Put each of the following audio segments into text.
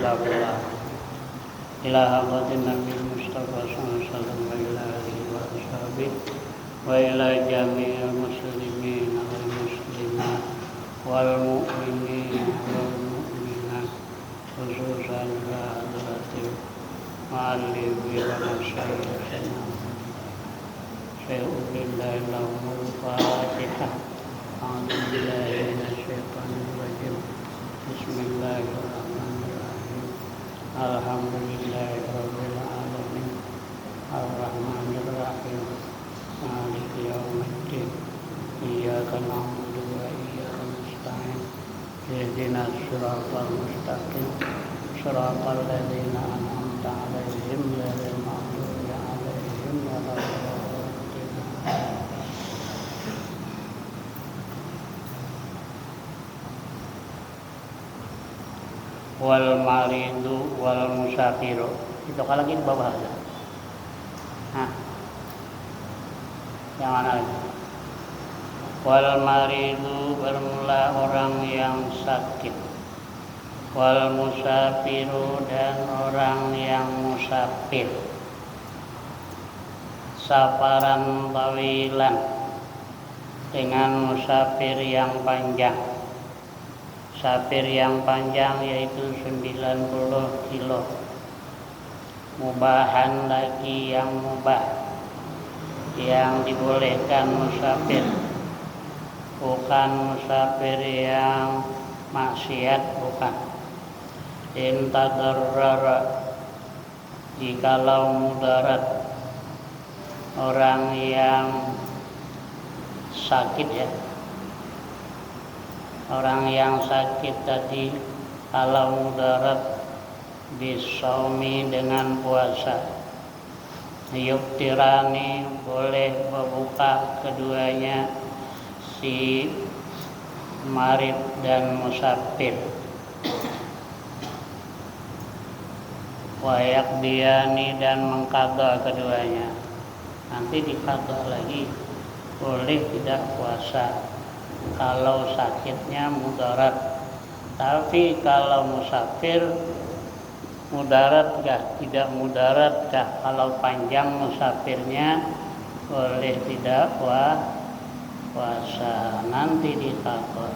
billah ila hadratin Nabi Mustafa sallallahu alaihi wasallam wa ila alihi wa ashabihi wa ila jami'il muslimin wal muslimat wal mu'minin wal mu'minat khususan ila hadratil ma'allim wa masyayikhina Syai'ubillahi lahumul fatihah. A'udzubillahi minasyaitonirrajim. Bismillahirrahmanirrahim. Alhamdulillahirabbil alamin. Arrahmanirrahim. Maliki yaumiddin. Iyyaka na'budu wa iyyaka nasta'in. Ihdinas siratal mustaqim. Siratal ladzina an'amta 'alaihim ghairil maghdubi 'alaihim waladdallin. Wal maridu wal musafiru. Itu kalau lagi di bawah ada. Yang mana lagi? Wal maridu bermula orang yang sakit. Wal musafiru dan orang yang musafir. Safaran tawilan dengan musafir yang panjang. Musafir yang panjang yaitu 90 kilo. Mubahan lagi yang mubah, yang dibolehkan musafir, bukan musafir yang maksiat, bukan. Intadarrara, jikalau mudarat, orang yang sakit ya, orang yang sakit tadi kalau mudarat bisaumi dengan puasa. Yuftirani boleh berbuka keduanya si marid dan musafir. Wa yaqdiyani dan mengqadha keduanya. Nanti diqadha lagi, boleh tidak puasa kalau sakitnya mudarat. Tapi kalau musafir mudarat kah, tidak mudarat kah? Kalau panjang musafirnya boleh tidak puasa, nanti diqadha.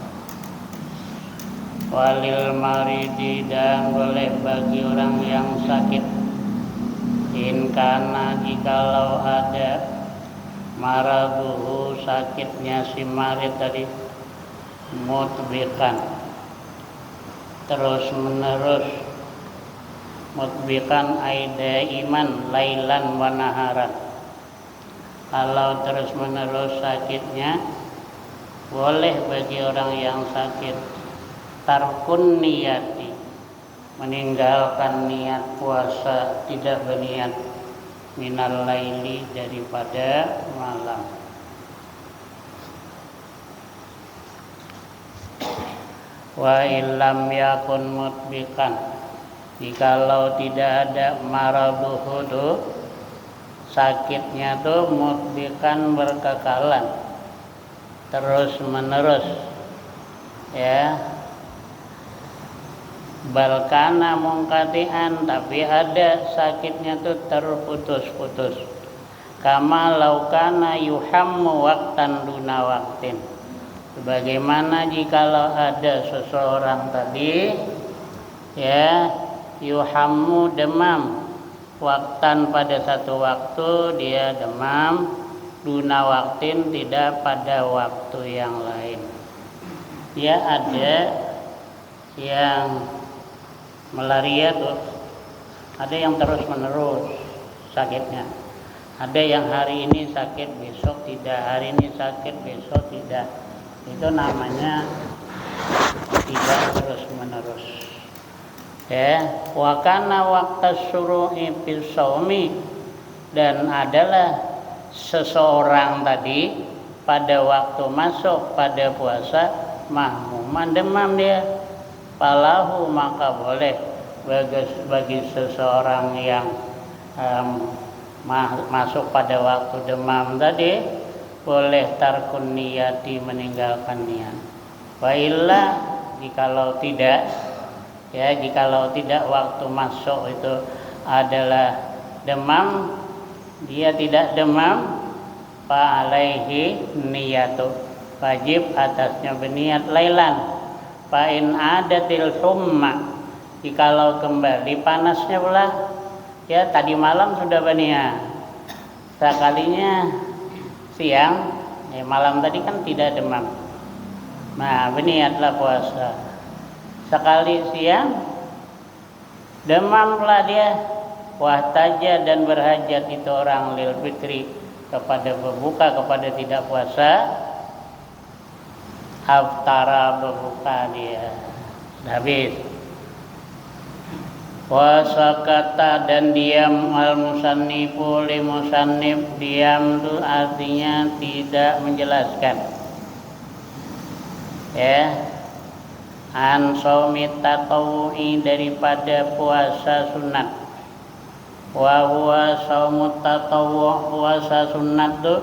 Walil maridi dan boleh bagi orang yang sakit. In kana jikalau ada maraduhu sakitnya si marid tadi mutbiqan terus menerus. Mutbiqan aida iman lailan wa naharan. Kalau terus menerus sakitnya boleh bagi orang yang sakit tarkun niyati, meninggalkan niat puasa, tidak berniat minal laili daripada malam. Wa illam yakun mutbiqan, jikalau tidak ada maraduhu tu sakitnya tu mutbiqan berkekalan terus menerus ya, balkana mungkatian, tapi ada sakitnya tu terputus-putus. Kama laukana yuhammu waktan duna waktin, sebagaimana jikalau ada seseorang tadi ya yuhammu demam waktan pada satu waktu dia demam, duna waktin tidak pada waktu yang lain. Ya ada yang malaria tuh, ada yang terus menerus sakitnya, ada yang hari ini sakit besok tidak, hari ini sakit besok tidak. Itu namanya tidak terus menerus ya. Wa kana waqtas suru'i fil shaumi, dan adalah seseorang tadi pada waktu masuk pada puasa mahmuman demam dia, falahu maka boleh bagi seseorang yang masuk pada waktu demam tadi boleh tarkun niyati, meninggalkan niat. Wa illa jikalau tidak Ya, jikalau tidak waktu masuk itu adalah demam, dia tidak demam, fa alaihi niyatu, wajib atasnya berniat lailan. Fa in adatil humma, jikalau kembali panasnya pula, ya tadi malam sudah berniat, sekalinya siang, ya malam tadi kan tidak demam, nah berniatlah puasa. Sekali siang demam pula dia, wahtaja dan berhajat itu orang lil fitri, kepada berbuka, kepada tidak puasa, aftara berbuka dia, habis. Wasakata dan diam al musannifu li musannif, diam itu artinya tidak menjelaskan, ya. An shaumit tatawu'i, daripada puasa sunat. Wa huwa shaumut tatawwu', puasa sunat itu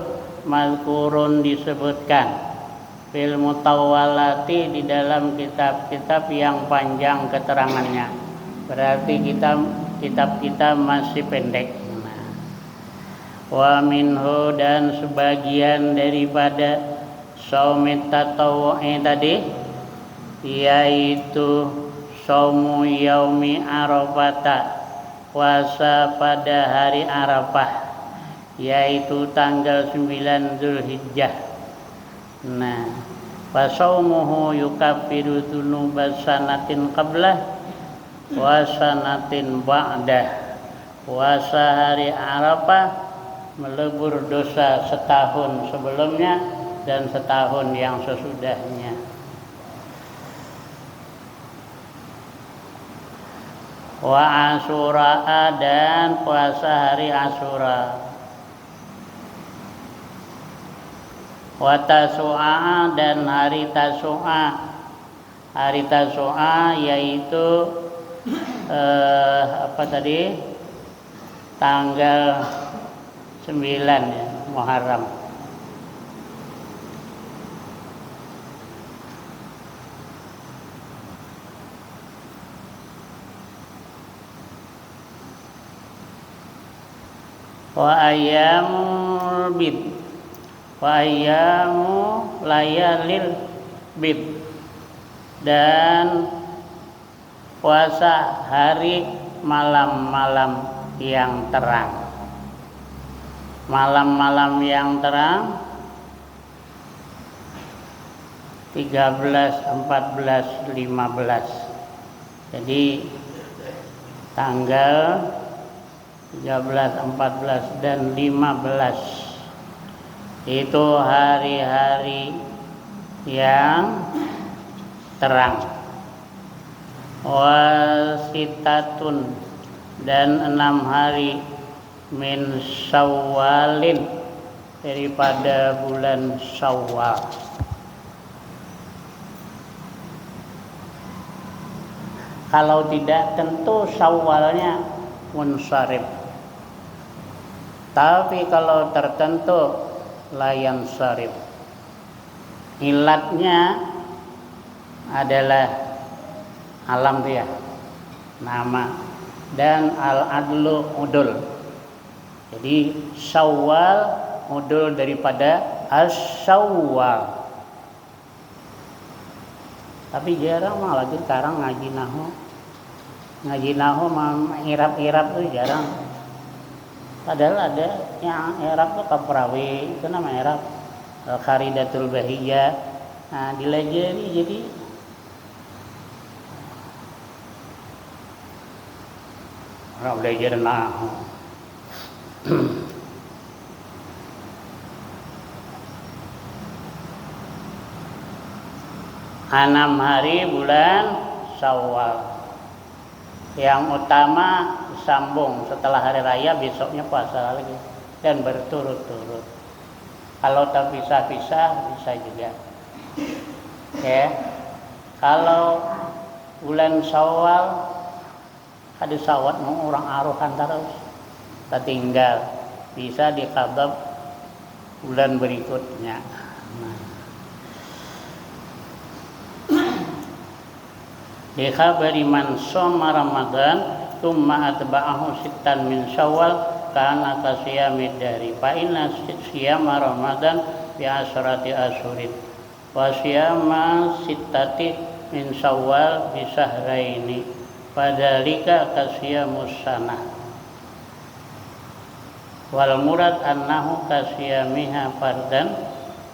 mazkurun disebutkan fil mutawwalati, di dalam kitab-kitab yang panjang keterangannya. Berarti kitab kita masih pendek. Wa minhu, dan sebagian daripada shaumit tatawwu'i tadi, yaitu shaumu yaumi arafata, puasa pada hari Arafah, yaitu tanggal 9 Zulhijjah. Nah, fa shaumuhu yukaffiru dzunubas sanatin qablah wa sanatin ba'dah. Puasa hari Arafah melebur dosa setahun sebelumnya dan setahun yang sesudahnya. Wa Asyura, dan puasa hari Asyura. Wa Tasu'a, dan hari Tasu'a. Hari Tasu'a yaitu tanggal 9 ya, Muharram. Wa ayyamul bid, wa ayyamu layalil bid, dan puasa hari malam-malam yang terang. Malam-malam yang terang 13, 14, 15. Jadi tanggal 13, 14, dan 15 itu hari-hari yang terang. Wasitatun, dan 6 hari min Syawalin, daripada bulan Syawal. Kalau tidak tentu Syawalnya munsharif. Tapi kalau tertentu layan syarif. Ilatnya adalah alam dia, nama, dan al-adlu udul. Jadi Syawal udul daripada as-Syawal. Tapi jarang malah lagi sekarang ngaji nahu irab-irab tuh jarang. Padahal ada yang Arab tuh Kaprawi, itu nama Arab, Kharidatul Bahiyah. Nah, dilajari jadi orang belajar nahu. 6 hari bulan Syawal. Yang utama sambung setelah hari raya, besoknya puasa lagi, dan berturut-turut. Kalau terpisah-pisah bisa juga. Ya. Kalau bulan Syawal ada sawat mau orang aruhan terus, tertinggal, bisa dikadab bulan berikutnya. Nah. Di khabari man shoma Ramadan tsumma atba'ahu sittan min Syawal kana kasiyamid dari fa inna siyama Ramadan bi asrati asyurin wa siyama sittati min Syawal bi syahraini fadzalika kasiyamus sanah wal murad annahu kasiyamiha fardan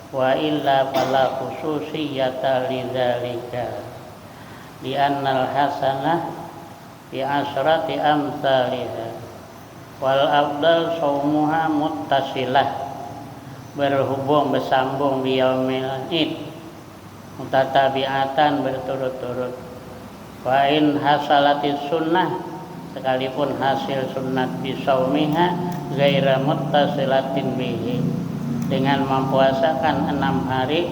wa illa fala khususiyata lidzalika li annal hasanah bi asrati amsalihha wal afdal shaumuha muttasilah berhubung bersambung bi yaumil id mutatabi'atan berturut-turut wa in hasalatis sunnah sekalipun hasil sunnat bi saumiha ghaira muttasilatin bihi dengan mempuasakan 6 hari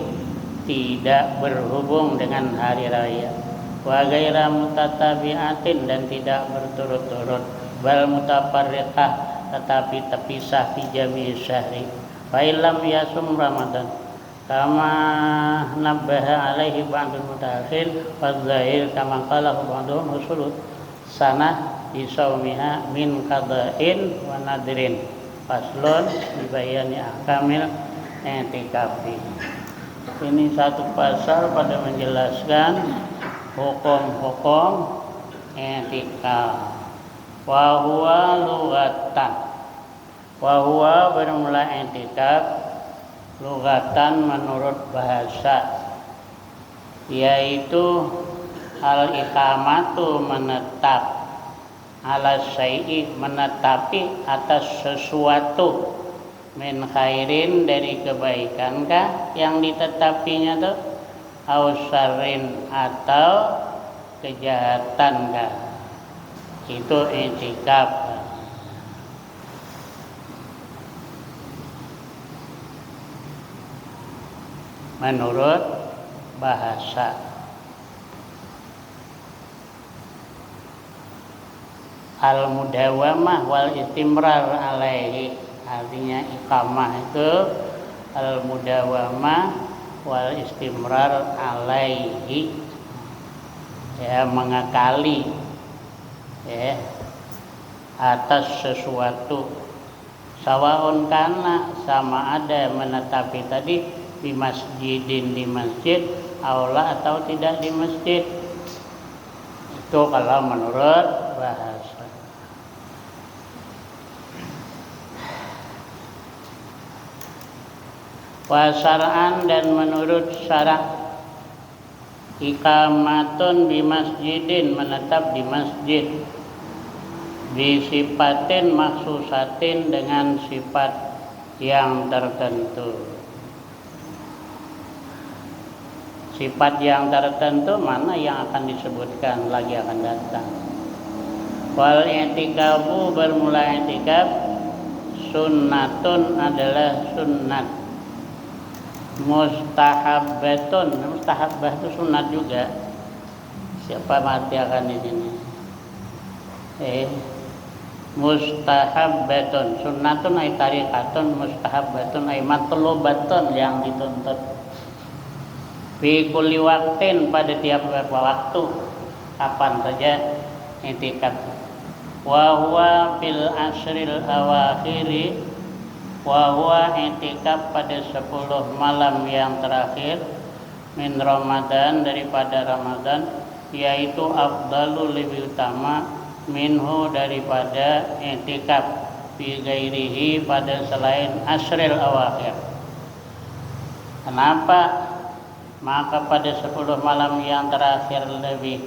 tidak berhubung dengan hari raya wa ghaira mutatabi'atin dan tidak berturut-turut bal mutafarriqah tetapi terpisah fi jami' syahri fa illam yasum Ramadan kama nabbaha alaihi ba'dul mutaakhir fa dzahir kama qala ba'dhum usul sanah bi saumiha min qada'in wa nadrin faslun bi bayani ahkamil i'tikafi. Ini satu pasal pada menjelaskan hukum-hukum i'tikaf. Wa huwa lughatan. Wa huwa bermula i'tikaf lughatan menurut bahasa yaitu al-iqamatu menetap ala syai'i menetapi atas sesuatu min khairin dari kebaikan kah yang ditetapinya tuh au syarrin atau kejahatan kah itu i'tikaf menurut bahasa. Al-mudawamah wal istimrar alaihi artinya iqamah itu al-mudawamah wal istimrar alaihi ya mengakali ya atas sesuatu sawaun kana sama ada menetapi tadi di masjidin di masjid aula atau tidak di masjid itu kalau menurut bahasa. Wa syar'an dan menurut syarak iqamatun bi masjidin menetap di masjid bi sifatin maksusatin dengan sifat yang tertentu. Sifat yang tertentu mana yang akan disebutkan lagi akan datang. Wal i'tikafu bermula i'tikaf sunnatun adalah sunnat. Mustahabbatun, mustahabbah itu sunat juga. Siapa mati akan di sini? Mustahabbatun, sunnatun ay tariqatun, mustahabbatun ay matlubatun yang dituntut. Fi kulli waqtin pada tiap waktu, kapan saja i'tikaf. Wa huwa fil ashril awakhiri wa huwa i'tikaf pada 10 malam yang terakhir min Ramadan daripada Ramadan yaitu afdalu lebih utama minhu daripada i'tikaf fi ghairihi pada selain ashril awakhir. Kenapa? Maka pada 10 malam yang terakhir lebih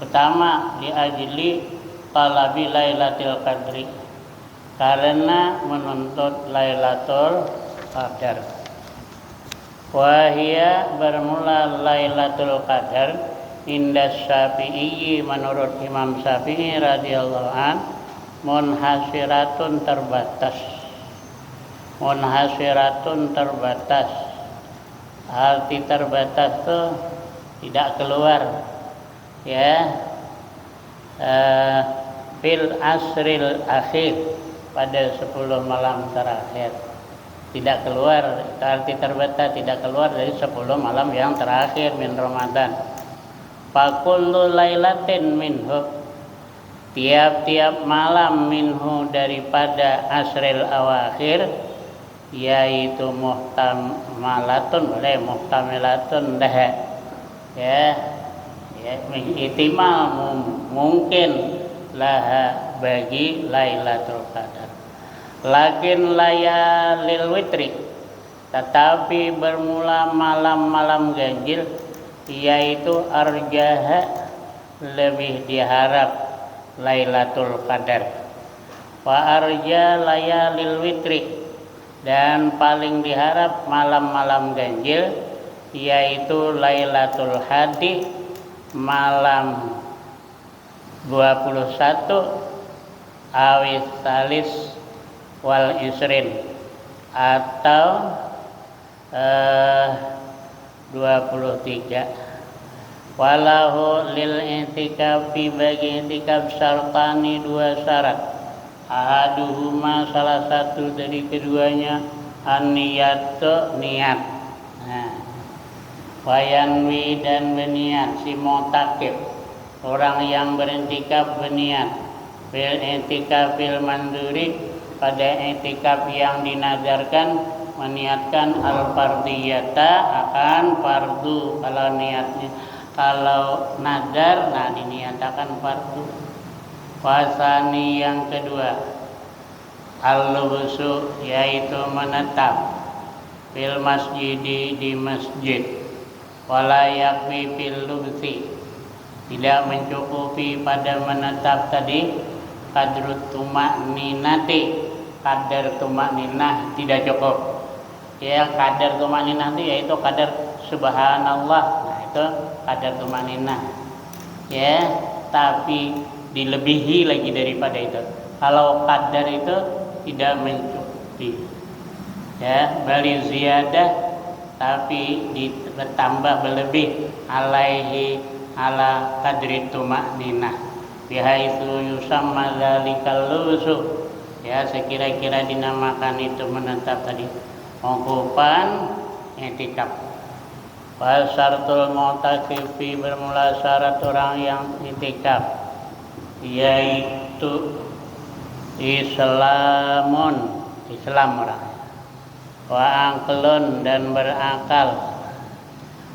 utama li ajli talabi lailatul qadri karena menuntut Lailatul Qadar. Wahia bermula Lailatul Qadar inda Syafi'i menurut Imam Syafi'i radhiyallahu an munhasiratun terbatas. Munhasiratun terbatas. Arti terbatas itu tidak keluar ya fil asril akhir pada 10 malam terakhir tidak keluar, arti terbatas tidak keluar dari 10 malam yang terakhir min Ramadan. Fakullu lailatin minhu, tiap-tiap malam minhu daripada asril awakhir, yaitu muhtamalatun, boleh muhtamilatun dah ya, ihtimal mungkin laha bagi Lailatul Qadar. Lakin layalil witri, tetapi bermula malam-malam ganjil, yaitu arjaha lebih diharap Lailatul Qadar. Wa arja layalil witri, dan paling diharap malam-malam ganjil, yaitu Lailatul Hadi, malam 21 awis salis wal isrin, atau 23. Walahu lil i'tikafi, bagi i'tikaf syartani, 2 syarat. Ahaduhuma, salah satu dari keduanya, an-niyatu, niat. Wayanwi, dan berniat, si mu'takif, orang yang beriktikaf berniat. Fil i'tikafil manduri, pada i'tikaf yang dinadarkan, meniatkan al-fardiyata, akan fardu. Kalau niatnya, kalau nadar, nah diniatakan fardu. Wasani, yang kedua, al-lubusu, yaitu menetap, fil masjidi, di masjid. Wala yakfi fil lubsi, tidak mencukupi pada menetap tadi, kadrut tumakninati, kadar tumakninah tidak cukup. Ya, kadar tumakninah itu yaitu kadar subhanallah. Nah, itu kadar tumakninah. Ya, tapi dilebihi lagi daripada itu. Kalau kadar itu tidak mencukupi. Ya, bali ziyadah, tapi ditambah berlebih, alaihi, ala kadri tumakninah, bihaitsu yusamma dzalikal lusu, ya sekira-kira dinamakan itu menetap tadi, mauqufan i'tikaf. Wa syartul mu'takifi, bermula syarat orang yang i'tikaf, yaitu Islam orang, wa aqlun, dan berakal,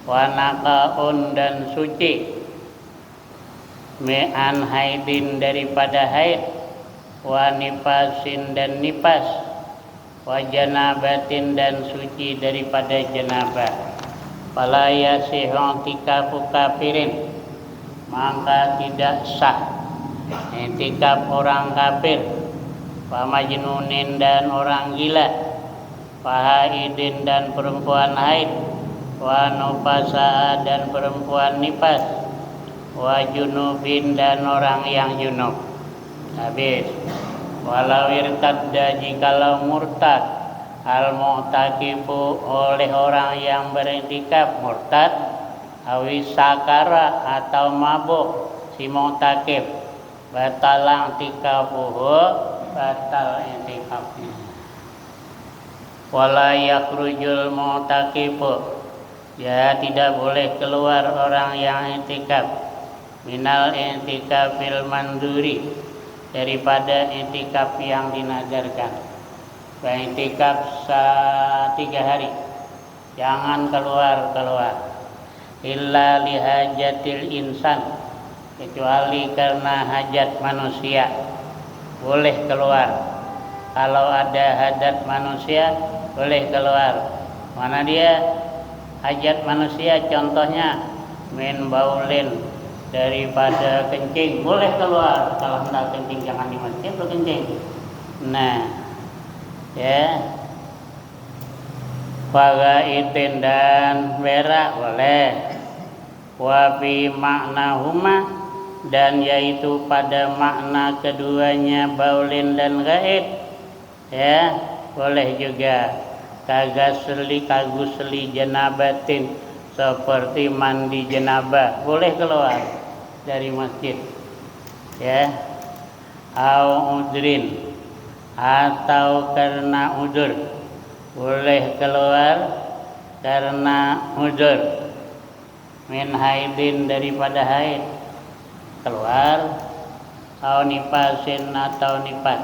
wa naqaun, dan suci, mi'an haidin, daripada haid, wa nifasin, dan nifas, wa janabatin, dan suci daripada janabah. Fala yasihu i'tikafu kafirin, maka tidak sah i'tikaf orang kafir, wa majnunin, dan orang gila, fahaidin, dan perempuan haid, wa nufasa, dan perempuan nifas, wa junubin, dan orang yang junub. Habis. Walau irtadda, jikalau murtad, al mu'takifu, oleh orang yang beriktikaf murtad, awis sakara, atau mabuk si mu'takif, batal i'tikafuhu, batal i'tikafnya. Wala yakhrujul mu'takifu, ya tidak boleh keluar orang yang i'tikaf, minal i'tikafil manduri, daripada i'tikaf yang dinadarkan. I'tikaf 3 hari, jangan keluar, illa lihajatil insan, kecuali karena hajat manusia boleh keluar. Kalau ada hajat manusia boleh keluar. Mana dia hajat manusia? Contohnya min baulin, daripada kencing, boleh keluar. Kalau hendak kencing jangan di masjid, berkencing. Nah, ya, fagaitin, dan berak boleh. Wa fi maknahuma, dan yaitu pada makna keduanya, baulin dan gaid, ya boleh juga. Kagusli janabatin, seperti mandi janabah, boleh keluar dari masjid. Ya, au udrin, atau karena udur, boleh keluar karena udur. min haidin daripada haid keluar, au nifasin atau nifas,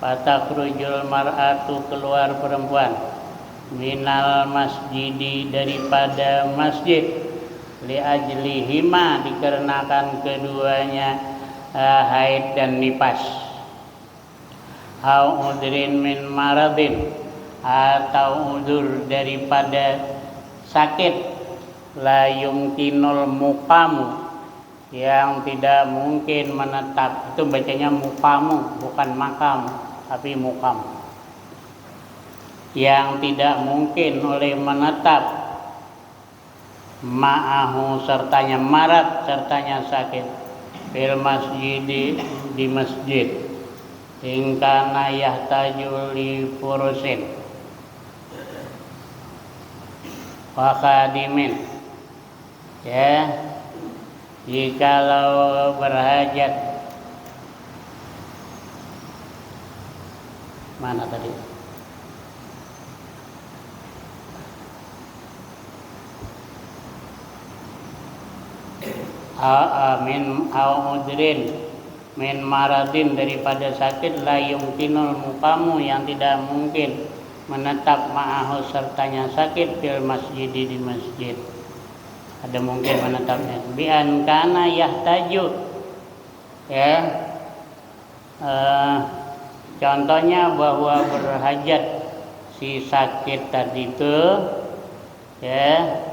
fatakhrujul mar'atu keluar perempuan, minal masjidi daripada masjid, li ajlihima dikarenakan keduanya haid dan nifas, au udrin min maradin atau udur daripada sakit, la yumkinul muqamu yang tidak mungkin menetap. Itu bacanya muqamu, bukan makam tapi muqam, yang tidak mungkin oleh menetap, ma'ahu sertanya marad sertanya sakit, fil masjidi di masjid, ingkana yahtaju li furusin wa khadimin, ya, jikalau berhajat. Mana tadi? Min udrin min maradin daripada sakit, la yumkinul muqamu yang tidak mungkin menetap, ma'ahu sertanya sakit, fil masjidi di masjid ada mungkin menetapnya, bi an kana yahtaju, ya, contohnya bahwa berhajat si sakit tadi itu, ya,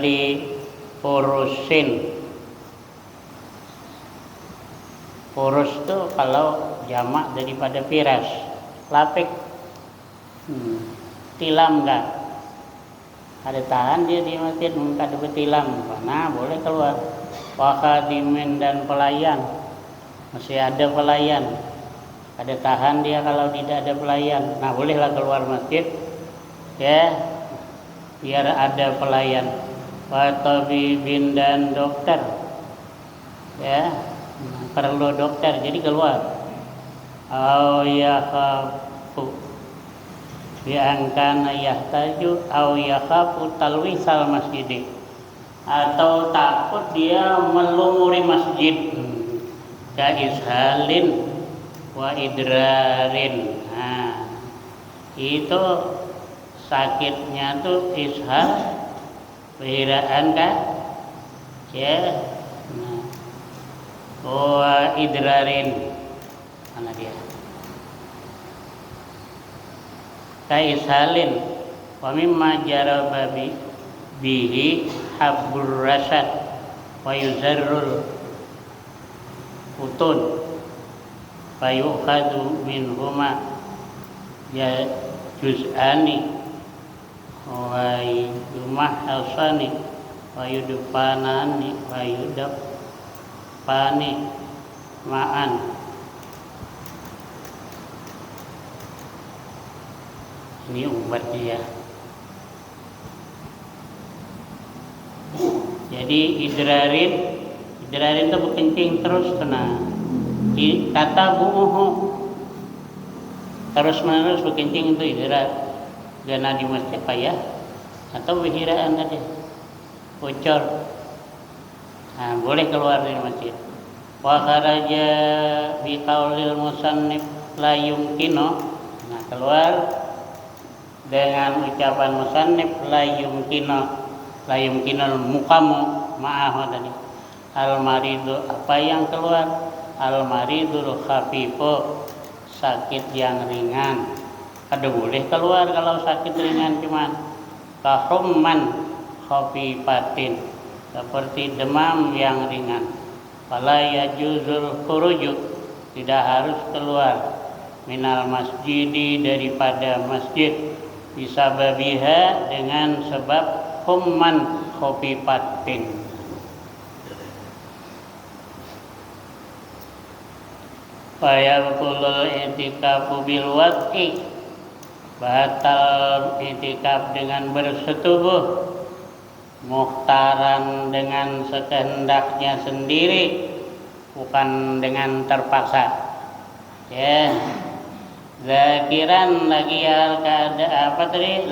li furusin. Furus itu kalau jamak daripada firas, lapik, tilam kan, ada tahan dia di masjid mengkadu tilam, nah boleh keluar. Wakhadimin dan pelayan, masih ada pelayan, ada tahan dia kalau tidak ada pelayan, nah bolehlah keluar masjid, ya, biar ada pelayan. Watabibin dan dokter, ya, perlu dokter jadi keluar. Au yakhafu bi angkana yahtaju au yakhafu talwisal masjid, atau takut dia melumuri masjid, ka ishalin wa idrarin. Nah, itu sakitnya tuh ishal, perhiraan kan, ya, wa idrarin, mana dia, kaisalin, wa mimma jaraba bihi habbur rasad wa yuzarrul utun fa yu'khadu minhuma ya juz'ani wa yumahasani wa yudfanani wa yudfani ma'an. Ini obat dia. Jadi idrarin itu berkencing terus kena. Kata buuhu terus menerus berkencing itu idrar. Gana di masjid payah atau wihiraan tadi bocor, nah, boleh keluar dari masjid. Wa kharaja bi qaulil musannif la yumkinu, nah keluar dengan ucapan musannif la yumkinul muqamu ma'ahu tadi. Al maridu, apa yang keluar? Al maridul khafifu, sakit yang ringan. Ada boleh keluar kalau sakit ringan, cuman kahumman khafifatin, seperti demam yang ringan. Fala yajuzul khuruju, tidak harus keluar, minal masjidi daripada masjid, bisababiha dengan sebab humman khafifatin. Fayabqulul i'tikafu bil wad'i, batal i'tikaf dengan bersetubuh, mukhtaran dengan sekehendaknya sendiri, bukan dengan terpaksa, ya. Zakiran lagi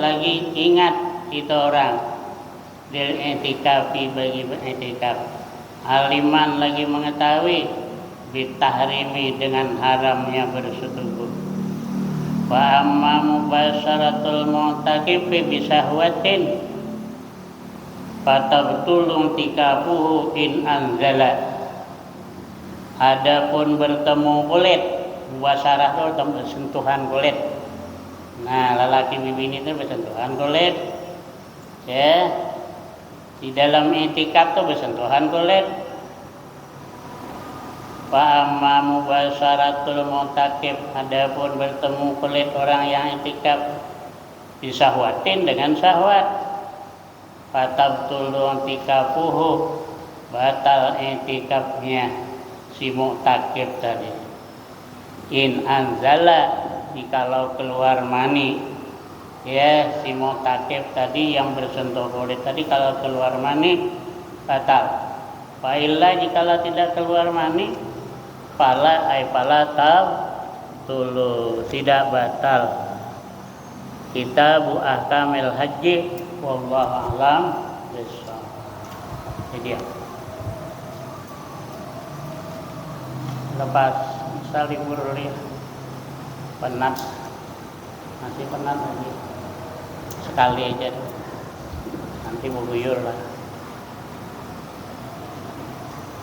lagi ingat itu orang, lil i'tikafi bagi i'tikaf. Aliman lagi mengetahui bitahrimi dengan haramnya bersetubuh. Wa amma mubasharatul mu'takifi bisahwatin fatabtulu i'tikafuhu in anzala. Adapun bertemu kulit, mubasyarah itu sentuhan kulit. Nah, lelaki bini itu bersentuhan kulit. Ya. Di dalam i'tikaf itu bersentuhan kulit. Fa amma mubasyaratul mu'takif, adapun bertemu kulit orang yang i'tikaf bisahwatin dengan syahwat. Fatabtulu i'tikafuhu, batal i'tikafnya si mu'takif tadi. In anzala, jikalau keluar mani. Ya, si mu'takif tadi yang bersentuh kulit tadi kalau keluar mani batal. Fa'illa jikalau tidak keluar mani, fala tabtulu, tidak batal. Kitabu ahkamil haji wallahu a'lam bishawab. Jadi ya. Lepas bisa libur dulu ya. Penat, masih penat lagi sekali aja, nanti mau guyur lah.